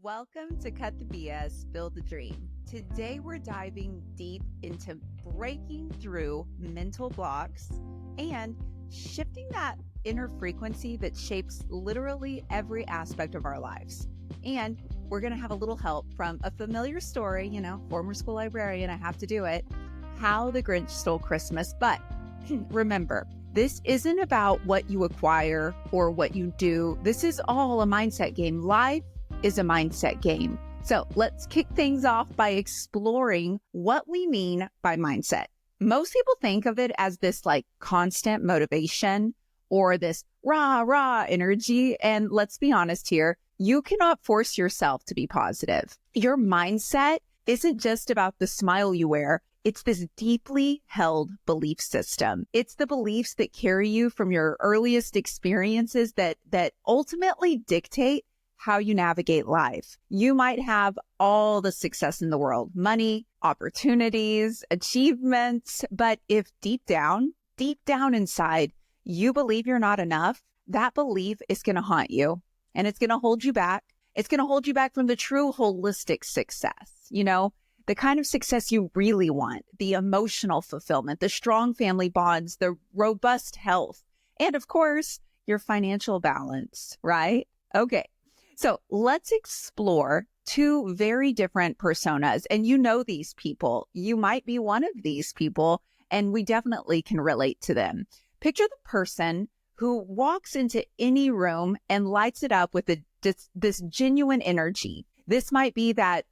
Welcome to Cut the BS, Build the Dream. Today we're diving deep into breaking through mental blocks and shifting that inner frequency that shapes literally every aspect of our lives. And we're going to have a little help from a familiar story, former school librarian, I have to do it, How the Grinch Stole Christmas. But remember, this isn't about what you acquire or what you do. This is all a mindset game. Life is a mindset game. So let's kick things off by exploring what we mean by mindset. Most people think of it as this constant motivation or this rah energy. And let's be honest here, you cannot force yourself to be positive. Your mindset isn't just about the smile you wear. It's this deeply held belief system. It's the beliefs that carry you from your earliest experiences that ultimately dictate how you navigate life. You might have all the success in the world, money, opportunities, achievements, but if deep down inside, you believe you're not enough, that belief is going to haunt you and it's going to hold you back. It's going to hold you back from the true holistic success, the kind of success you really want, the emotional fulfillment, the strong family bonds, the robust health, and of course, your financial balance, right? Okay. So let's explore two very different personas. And you know these people. You might be one of these people, and we definitely can relate to them. Picture the person who walks into any room and lights it up with this genuine energy. This might be that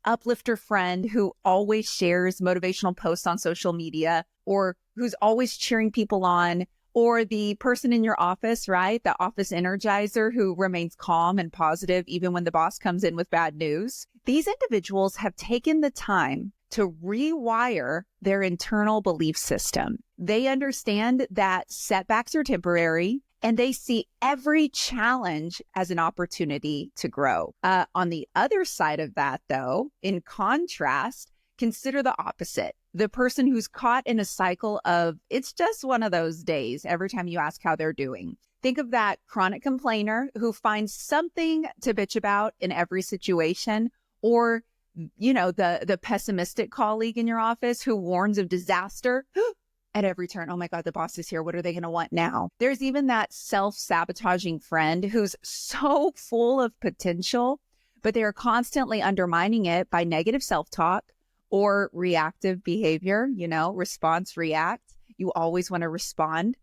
uplifter friend who always shares motivational posts on social media, or who's always cheering people on, or the person in your office, right? The office energizer who remains calm and positive even when the boss comes in with bad news. These individuals have taken the time to rewire their internal belief system. They understand that setbacks are temporary and they see every challenge as an opportunity to grow. On the other side of that, though, in contrast, consider the opposite. The person who's caught in a cycle of, it's just one of those days every time you ask how they're doing. Think of that chronic complainer who finds something to bitch about in every situation, or, the pessimistic colleague in your office who warns of disaster at every turn. Oh my God, the boss is here. What are they going to want now? There's even that self-sabotaging friend who's so full of potential, but they are constantly undermining it by negative self-talk or reactive behavior, response, react. You always want to respond.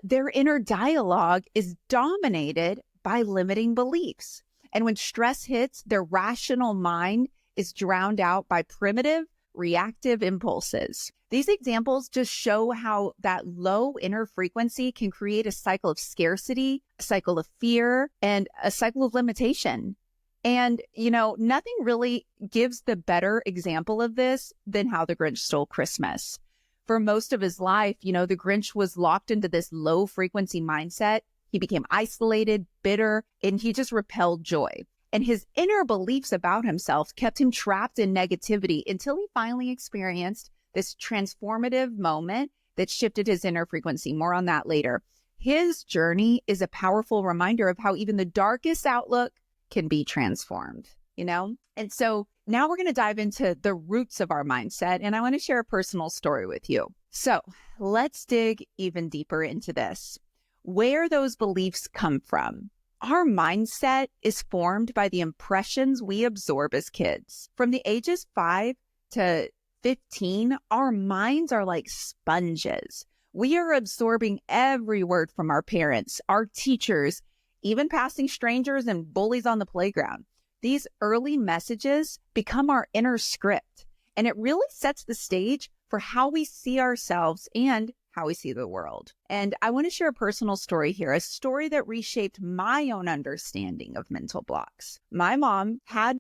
Their inner dialogue is dominated by limiting beliefs. And when stress hits, their rational mind is drowned out by primitive, reactive impulses. These examples just show how that low inner frequency can create a cycle of scarcity, a cycle of fear, and a cycle of limitation. And, nothing really gives the better example of this than How the Grinch Stole Christmas. For most of his life, the Grinch was locked into this low frequency mindset. He became isolated, bitter, and he just repelled joy. And his inner beliefs about himself kept him trapped in negativity until he finally experienced this transformative moment that shifted his inner frequency. More on that later. His journey is a powerful reminder of how even the darkest outlook can be transformed, And so now we're going to dive into the roots of our mindset, and I want to share a personal story with you. So let's dig even deeper into this. Where those beliefs come from. Our mindset is formed by the impressions we absorb as kids. From the ages 5 to 15, our minds are like sponges. We are absorbing every word from our parents, our teachers, even passing strangers and bullies on the playground. These early messages become our inner script, and it really sets the stage for how we see ourselves and how we see the world. And I want to share a personal story here, a story that reshaped my own understanding of mental blocks. My mom had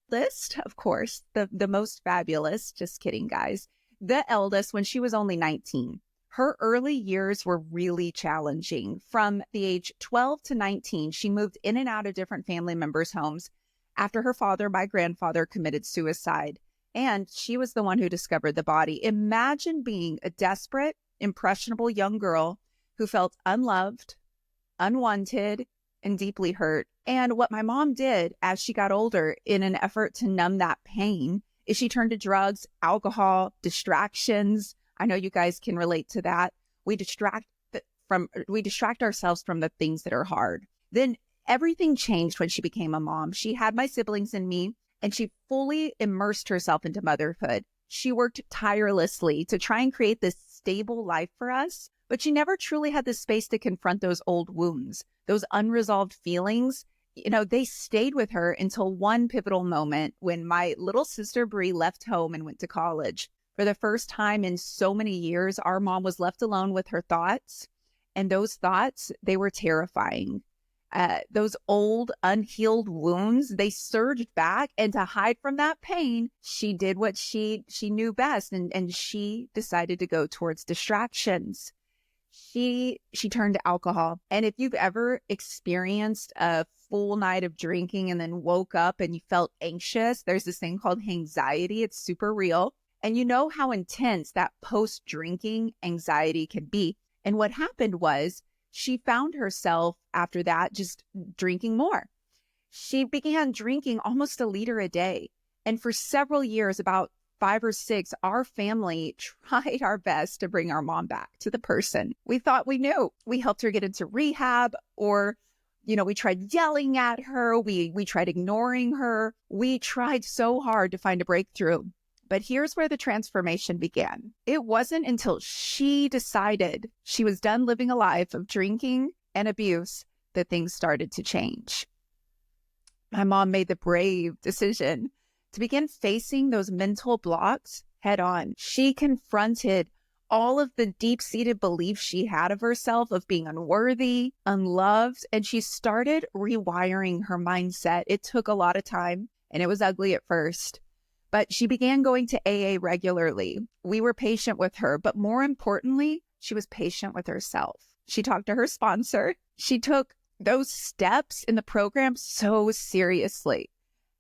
list, of course, the most fabulous, just kidding, guys, the eldest when she was only 19. Her early years were really challenging. From the age 12 to 19, she moved in and out of different family members' homes after her father, my grandfather, committed suicide. And she was the one who discovered the body. Imagine being a desperate, impressionable young girl who felt unloved, unwanted, and deeply hurt. And what my mom did as she got older in an effort to numb that pain is she turned to drugs, alcohol, distractions. I know you guys can relate to that. We distract ourselves from the things that are hard. Then everything changed when she became a mom. She had my siblings and me, and she fully immersed herself into motherhood. She worked tirelessly to try and create this stable life for us, but she never truly had the space to confront those old wounds, those unresolved feelings. They stayed with her until one pivotal moment when my little sister Bree left home and went to college. For the first time in so many years, our mom was left alone with her thoughts. And those thoughts, they were terrifying. Those old unhealed wounds, they surged back, and to hide from that pain, she did what she knew best, and she decided to go towards distractions. She turned to alcohol. And if you've ever experienced a full night of drinking and then woke up and you felt anxious, there's this thing called anxiety. It's super real. And you know how intense that post-drinking anxiety can be. And what happened was she found herself after that just drinking more. She began drinking almost a liter a day. And for several years, about 5 or 6, our family tried our best to bring our mom back to the person we thought we knew. We helped her get into rehab, or, we tried yelling at her. We tried ignoring her. We tried so hard to find a breakthrough. But here's where the transformation began. It wasn't until she decided she was done living a life of drinking and abuse that things started to change. My mom made the brave decision to begin facing those mental blocks head on. She confronted all of the deep-seated beliefs she had of herself, of being unworthy, unloved, and she started rewiring her mindset. It took a lot of time, and it was ugly at first. But she began going to AA regularly. We were patient with her, but more importantly, she was patient with herself. She talked to her sponsor. She took those steps in the program so seriously.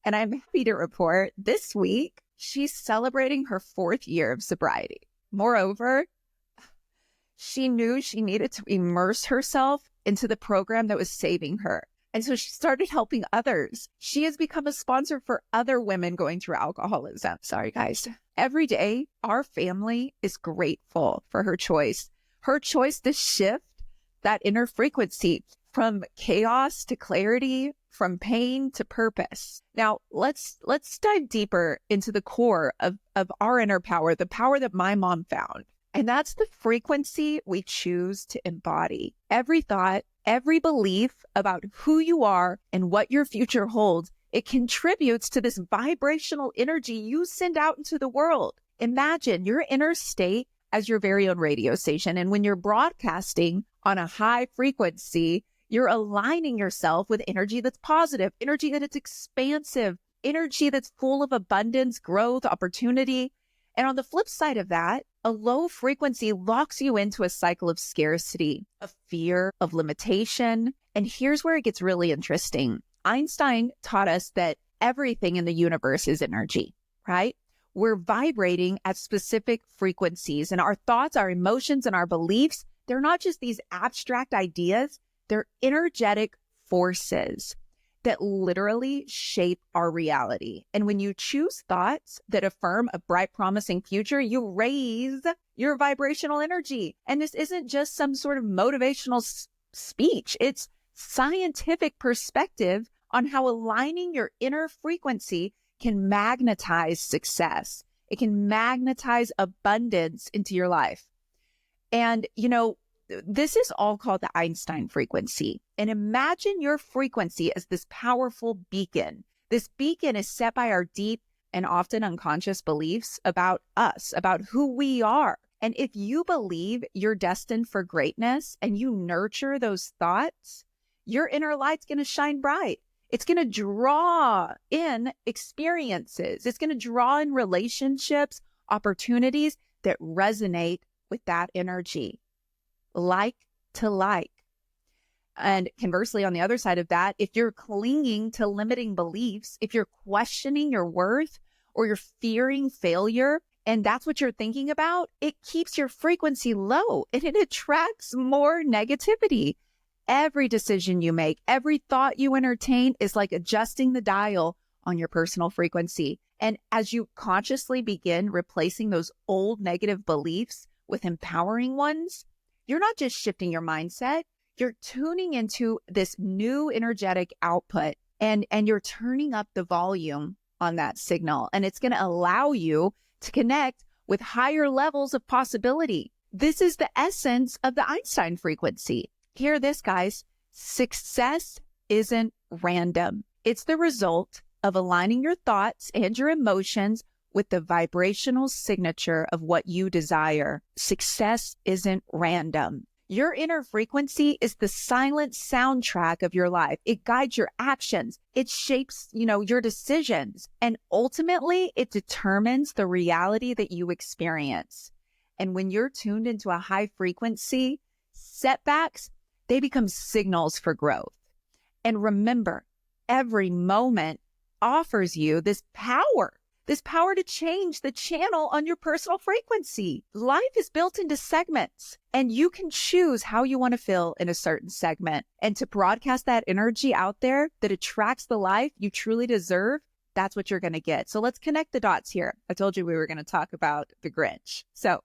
And I'm happy to report this week, she's celebrating her 4th year of sobriety. Moreover, she knew she needed to immerse herself into the program that was saving her. And so she started helping others. She has become a sponsor for other women going through alcoholism. Sorry, guys. Every day, our family is grateful for her choice to shift that inner frequency from chaos to clarity, from pain to purpose. Now, let's dive deeper into the core of our inner power, the power that my mom found. And that's the frequency we choose to embody. Every thought, every belief about who you are and what your future holds, it contributes to this vibrational energy you send out into the world. Imagine your inner state as your very own radio station. And when you're broadcasting on a high frequency, you're aligning yourself with energy that's positive, energy that is expansive, energy that's full of abundance, growth, opportunity. And on the flip side of that, a low frequency locks you into a cycle of scarcity, of fear, of limitation. And here's where it gets really interesting. Einstein taught us that everything in the universe is energy, right? We're vibrating at specific frequencies, and our thoughts, our emotions, and our beliefs, they're not just these abstract ideas, they're energetic forces that literally shape our reality. And when you choose thoughts that affirm a bright, promising future, you raise your vibrational energy. And this isn't just some sort of motivational speech. It's scientific perspective on how aligning your inner frequency can magnetize success. It can magnetize abundance into your life. And, this is all called the Einstein frequency. And imagine your frequency as this powerful beacon. This beacon is set by our deep and often unconscious beliefs about us, about who we are. And if you believe you're destined for greatness and you nurture those thoughts, your inner light's going to shine bright. It's going to draw in experiences. It's going to draw in relationships, opportunities that resonate with that energy. Like to like. And conversely, on the other side of that, if you're clinging to limiting beliefs, if you're questioning your worth or you're fearing failure, and that's what you're thinking about, it keeps your frequency low and it attracts more negativity. Every decision you make, every thought you entertain is like adjusting the dial on your personal frequency. And as you consciously begin replacing those old negative beliefs with empowering ones, you're not just shifting your mindset, you're tuning into this new energetic output and you're turning up the volume on that signal. And it's going to allow you to connect with higher levels of possibility. This is the essence of the Einstein frequency. Hear this, guys. Success isn't random. It's the result of aligning your thoughts and your emotions with the vibrational signature of what you desire. Success isn't random. Your inner frequency is the silent soundtrack of your life. It guides your actions. It shapes, your decisions. And ultimately, it determines the reality that you experience. And when you're tuned into a high frequency, setbacks, they become signals for growth. And remember, every moment offers you this power to change the channel on your personal frequency. Life is built into segments, and you can choose how you want to feel in a certain segment. And to broadcast that energy out there that attracts the life you truly deserve, that's what you're going to get. So let's connect the dots here. I told you we were going to talk about the Grinch. So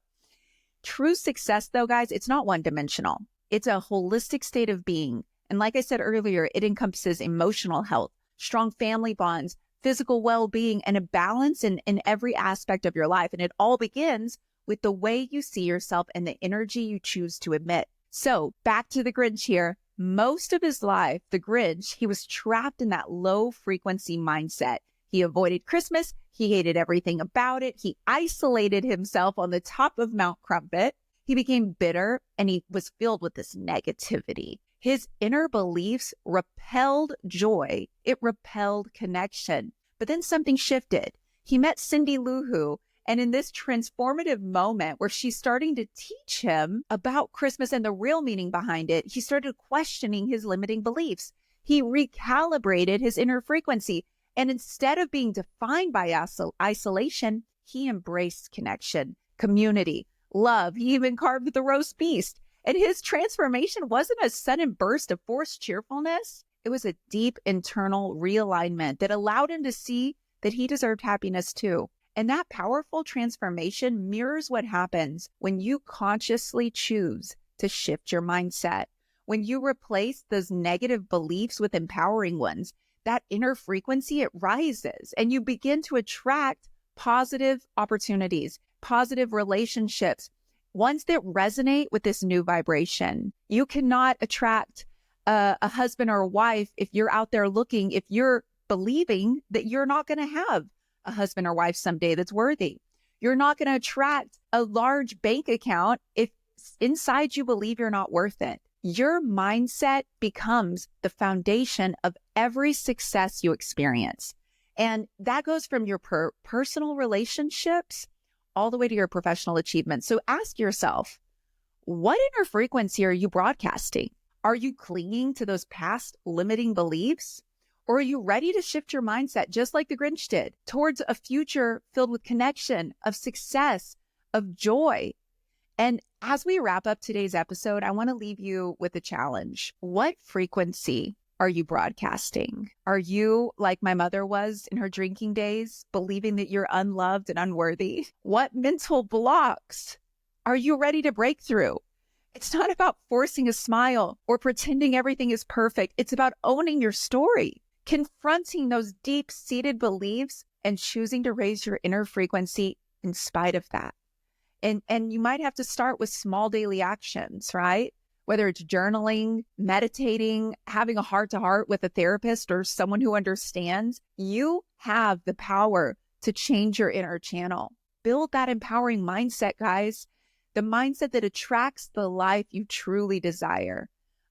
true success, though, guys, it's not one-dimensional. It's a holistic state of being. And like I said earlier, it encompasses emotional health, strong family bonds, physical well-being, and a balance in every aspect of your life. And it all begins with the way you see yourself and the energy you choose to emit. So back to the Grinch here. Most of his life, the Grinch, he was trapped in that low frequency mindset. He avoided Christmas. He hated everything about it. He isolated himself on the top of Mount Crumpet. He became bitter and he was filled with this negativity. His inner beliefs repelled joy. It repelled connection. But then something shifted. He met Cindy Lou Who, and in this transformative moment where she's starting to teach him about Christmas and the real meaning behind it, he started questioning his limiting beliefs. He recalibrated his inner frequency. And instead of being defined by isolation, he embraced connection, community, love. He even carved the roast beast. And his transformation wasn't a sudden burst of forced cheerfulness. It was a deep internal realignment that allowed him to see that he deserved happiness too. And that powerful transformation mirrors what happens when you consciously choose to shift your mindset. When you replace those negative beliefs with empowering ones, that inner frequency, it rises and you begin to attract positive opportunities, positive relationships, ones that resonate with this new vibration. You cannot attract a husband or a wife if you're out there looking, if you're believing that you're not going to have a husband or wife someday that's worthy. You're not going to attract a large bank account if inside you believe you're not worth it. Your mindset becomes the foundation of every success you experience. And that goes from your personal relationships all the way to your professional achievements. So ask yourself, what inner frequency are you broadcasting? Are you clinging to those past limiting beliefs? Or are you ready to shift your mindset, just like the Grinch did, towards a future filled with connection, of success, of joy? And as we wrap up today's episode, I want to leave you with a challenge. What frequency are you broadcasting? Are you, like my mother was in her drinking days, believing that you're unloved and unworthy? What mental blocks are you ready to break through? It's not about forcing a smile or pretending everything is perfect. It's about owning your story, confronting those deep-seated beliefs and choosing to raise your inner frequency in spite of that. And you might have to start with small daily actions, right? Whether it's journaling, meditating, having a heart-to-heart with a therapist or someone who understands, you have the power to change your inner channel. Build that empowering mindset, guys. The mindset that attracts the life you truly desire.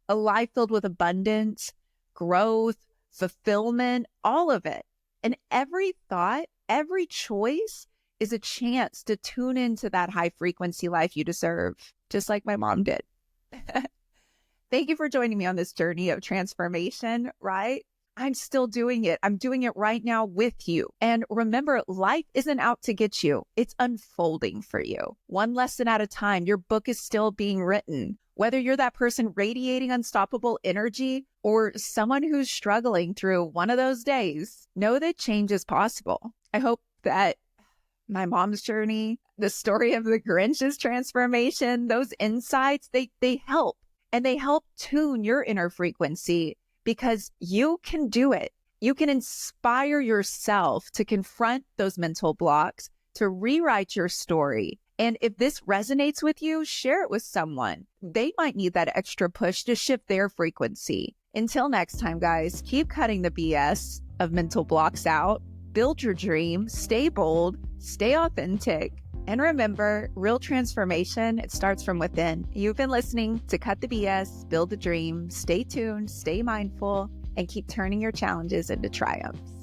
A life filled with abundance, growth, fulfillment, all of it. And every thought, every choice is a chance to tune into that high frequency life you deserve, just like my mom did. Thank you for joining me on this journey of transformation, right? I'm still doing it. I'm doing it right now with you. And remember, life isn't out to get you. It's unfolding for you. One lesson at a time. Your book is still being written. Whether you're that person radiating unstoppable energy or someone who's struggling through one of those days, know that change is possible. I hope that my mom's journey, the story of the Grinch's transformation, those insights, they help. And they help tune your inner frequency because you can do it. You can inspire yourself to confront those mental blocks, to rewrite your story. And if this resonates with you, share it with someone. They might need that extra push to shift their frequency. Until next time, guys, keep cutting the BS of mental blocks out. Build your dream, stay bold, stay authentic. And remember, real transformation, it starts from within. You've been listening to Cut the BS, Build the Dream. Stay tuned, stay mindful, and keep turning your challenges into triumphs.